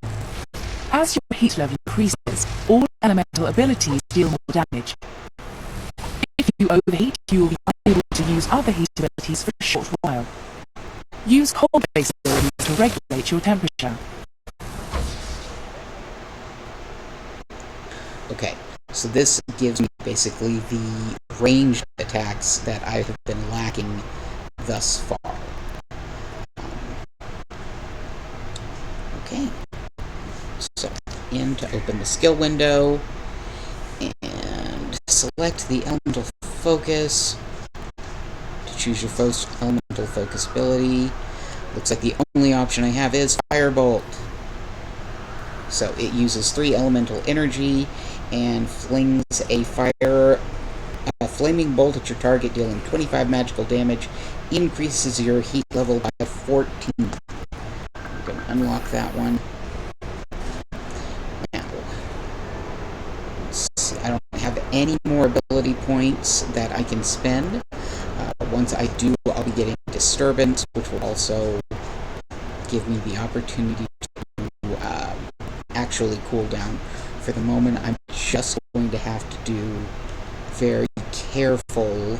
As your heat level increases, all elemental abilities deal more damage. If you overheat, you will be unable to use other heat abilities for a short while. Use cold-based abilities to regulate your temperature. okay, so this gives me basically the ranged attacks that I have been lacking thus far. Okay, so in to open the skill window and select the elemental focus to choose your first elemental focus ability. Looks like the only option I have is Firebolt. So it uses 3 elemental energy and flings a flaming bolt at your target, dealing 25 magical damage, increases your heat level by 14. I'm going to unlock that one. Now, let's see, I don't have any more ability points that I can spend. Once I do, I'll be getting Disturbance, which will also give me the opportunity to actually cool down. For the moment, I'm just going to have to do very careful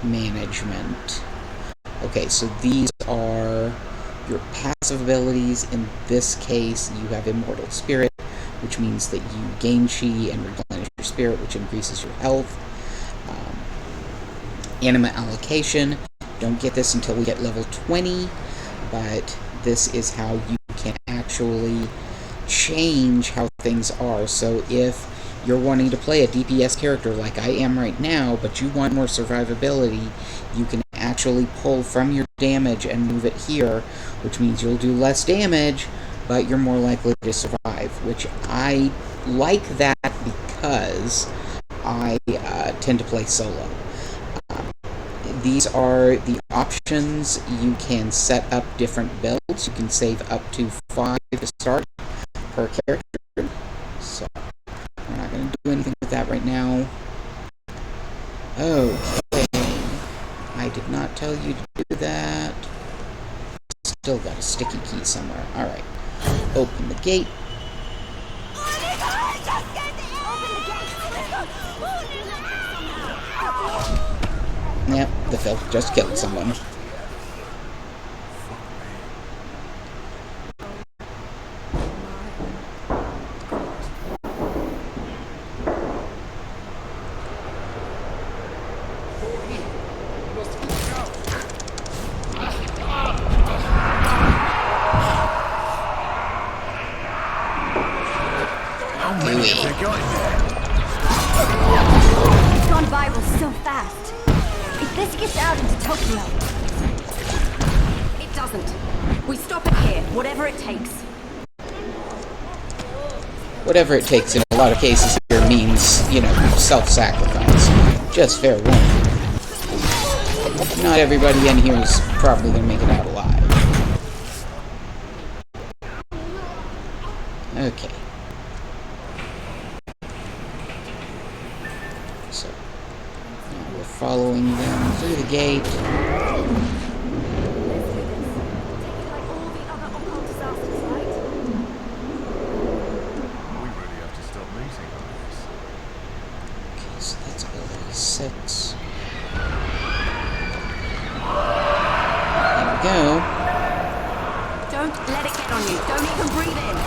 management. Okay, so these are your passive abilities. In this case, you have Immortal Spirit, which means that you gain chi and replenish your spirit, which increases your health. Anima Allocation. Don't get this until we get level 20, but this is how you can actually change how things are. So if you're wanting to play a DPS character like I am right now, but you want more survivability, you can actually pull from your damage and move it here, which means you'll do less damage, but you're more likely to survive, which I like that because I tend to play solo. These are the options. You can set up different builds. You can save up to 5 to start per character. So, we're not going to do anything with that right now. Okay. I did not tell you to do that. Still got a sticky key somewhere. Alright. Open the gate. Yep, the filth just killed someone. It's gone viral so fast. If this gets out into Tokyo... It doesn't. We stop it here, whatever it takes. Whatever it takes in a lot of cases here means, you know, self-sacrifice. Just fair warning. Not everybody in here is probably going to make it out alive. Okay. So, now we're following them through the gate. Okay, so that's LA6. There we go. Don't let it get on you. Don't even breathe in.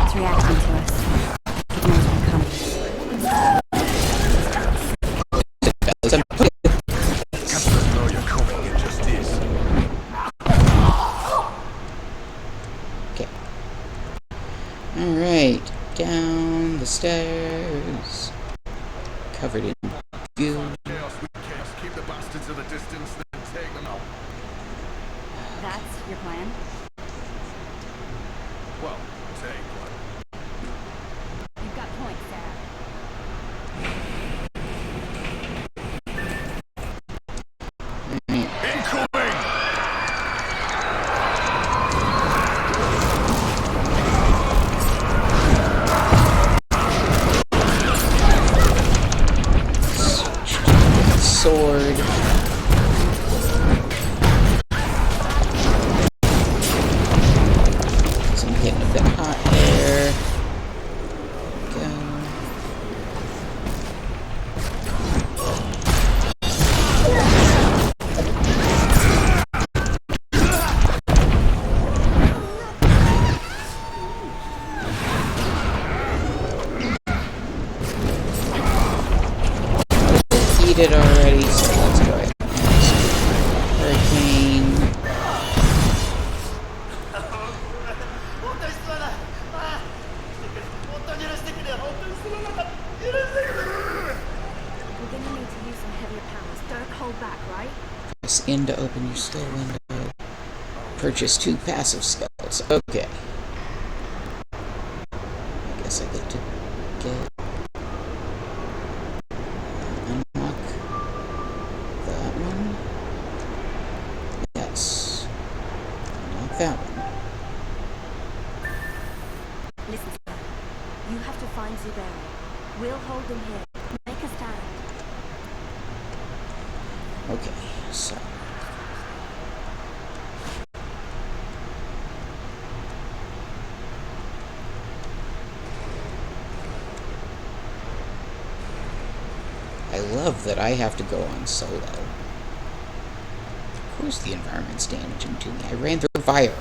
It's reacting to us. It knows we're coming. Captain, know you're coming. It just is. Okay. Alright. Down the stairs. Covered in goo. Chaos with chaos. Keep the bastards at a distance, then take them out. That's your plan? Well, take one. You've got points, Sarah. Incoming! Sword. So I'm getting a bit hot there. Go. It already, so let's go ahead and use Hurricane. We're gonna need to use some heavier powers. Don't hold back, right? Press in to open your skill window. Purchase 2 passive skills. Okay. I guess I get to get... unlock that one. Yes. Unlock that one. Listen, sir. You have to find Zuberi. We'll hold them here. Make a stand. Okay, so... I love that I have to go on solo. Of course the environment's damaging to me. I ran through fire.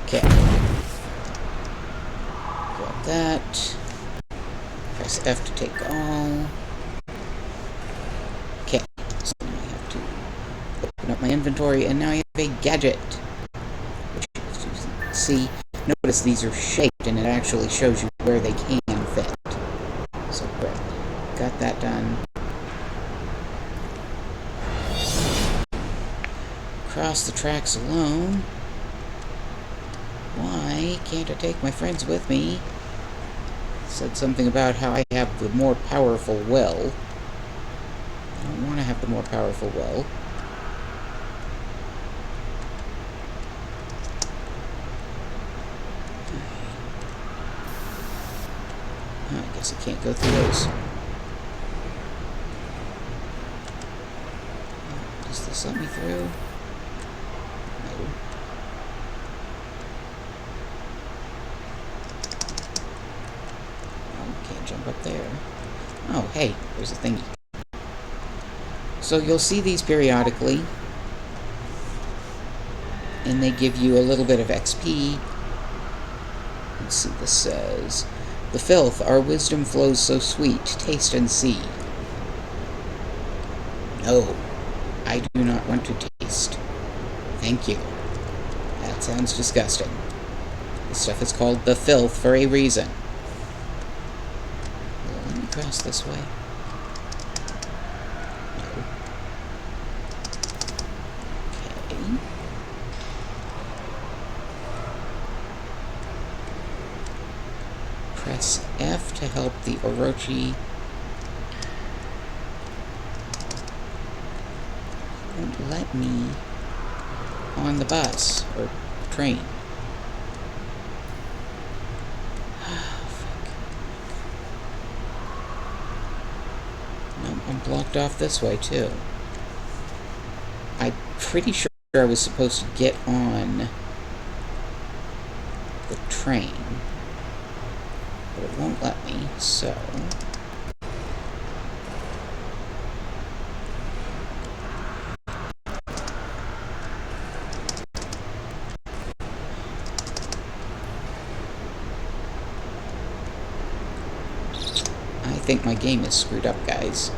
Okay. Grab that. Press F to take all. Okay, so now I have to open up my inventory, and now I have a gadget. Which is, you can see, notice these are shaped, and it actually shows you where they can fit. So great. Got that done. cross the tracks alone. Why can't I take my friends with me? Said something about how I have the more powerful will. I don't want to have the more powerful will. Oh, I guess I can't go through those. Does this let me through? No. Can't jump up there. Oh, hey, there's a thingy. So you'll see these periodically, and they give you a little bit of XP. Let's see, this says, "The filth, our wisdom flows so sweet, taste and see." No, I do not want to taste. Thank you. That sounds disgusting. This stuff is called the filth for a reason. Let me cross this way. No. Okay. Press F to help the Orochi. Won't let me on the bus or train. I'm blocked off this way, too. I'm pretty sure I was supposed to get on the train, but it won't let me, so... I think my game is screwed up, guys.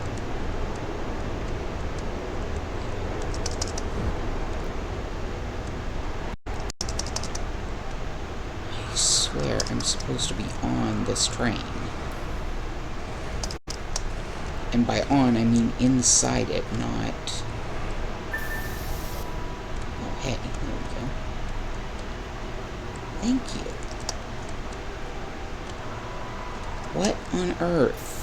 I swear I'm supposed to be on this train. And by on, I mean inside it, not... Oh, hey, there we go. Thank you. What on earth?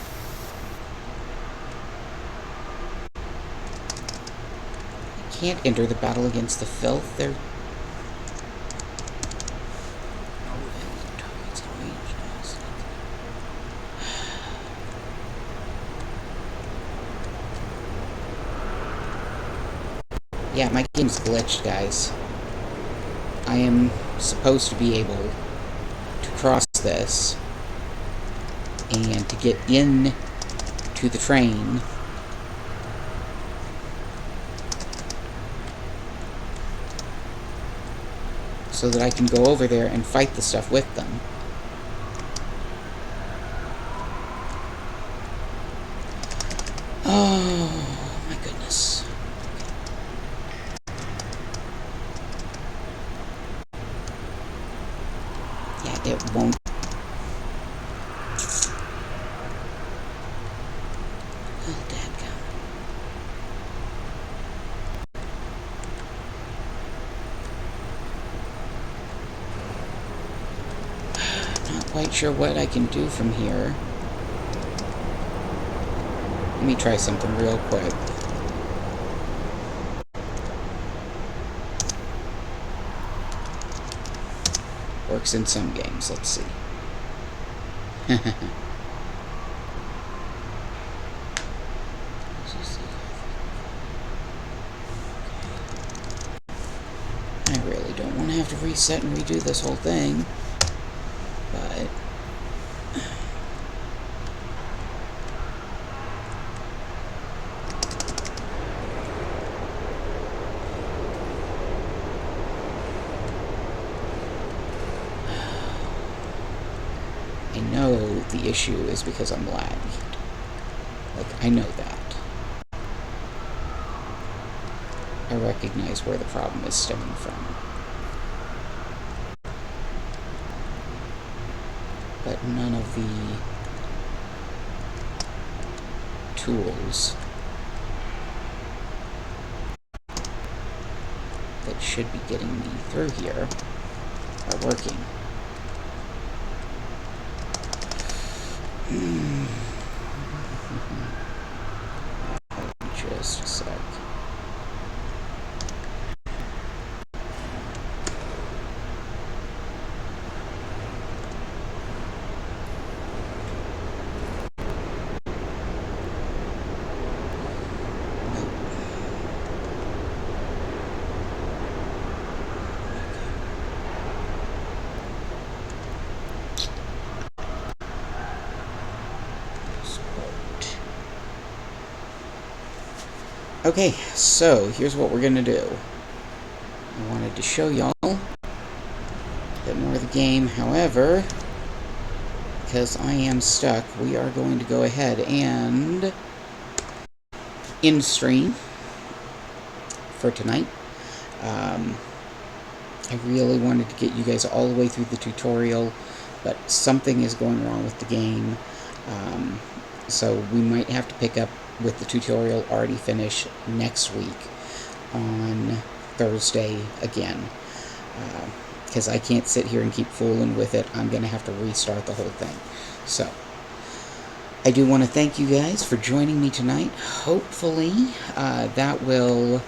I can't enter the battle against the filth. They're... Yeah, my game's glitched, guys. I am supposed to be able to cross this and to get in to the train so that I can go over there and fight the stuff with them. Oh my goodness. Yeah, it won't. Oh, dadgum. Not quite sure what I can do from here. Let me try something real quick. Works in some games, let's see. I really don't want to have to reset and redo this whole thing, but... I know the issue is because I'm lagged. Like, I know that. I recognize where the problem is stemming from. But none of the tools that should be getting me through here are working. Just a sec. Okay, so here's what we're gonna do. I wanted to show y'all a bit more of the game, however, because I am stuck, we are going to go ahead and end stream for tonight. I really wanted to get you guys all the way through the tutorial, but something is going wrong with the game, so we might have to pick up with the tutorial already finished next week on Thursday again, because I can't sit here and keep fooling with it. I'm going to have to restart the whole thing. So I do want to thank you guys for joining me tonight. Hopefully that will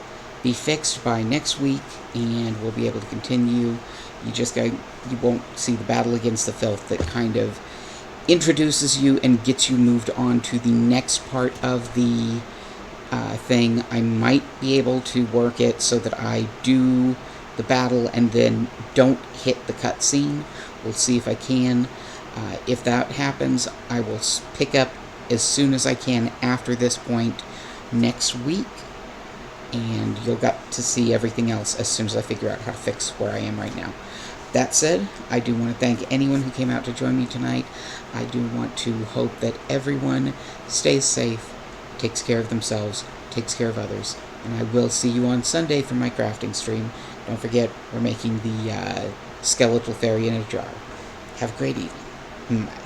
be fixed by next week and we'll be able to continue. You won't see the battle against the filth that kind of introduces you and gets you moved on to the next part of the thing. I might be able to work it so that I do the battle and then don't hit the cutscene. We'll see if I can. If that happens, I will pick up as soon as I can after this point next week, and you'll get to see everything else as soon as I figure out how to fix where I am right now. That said, I do want to thank anyone who came out to join me tonight. I do want to hope that everyone stays safe, takes care of themselves, takes care of others, and I will see you on Sunday for my crafting stream. Don't forget, we're making the skeletal fairy in a jar. Have a great evening. Bye.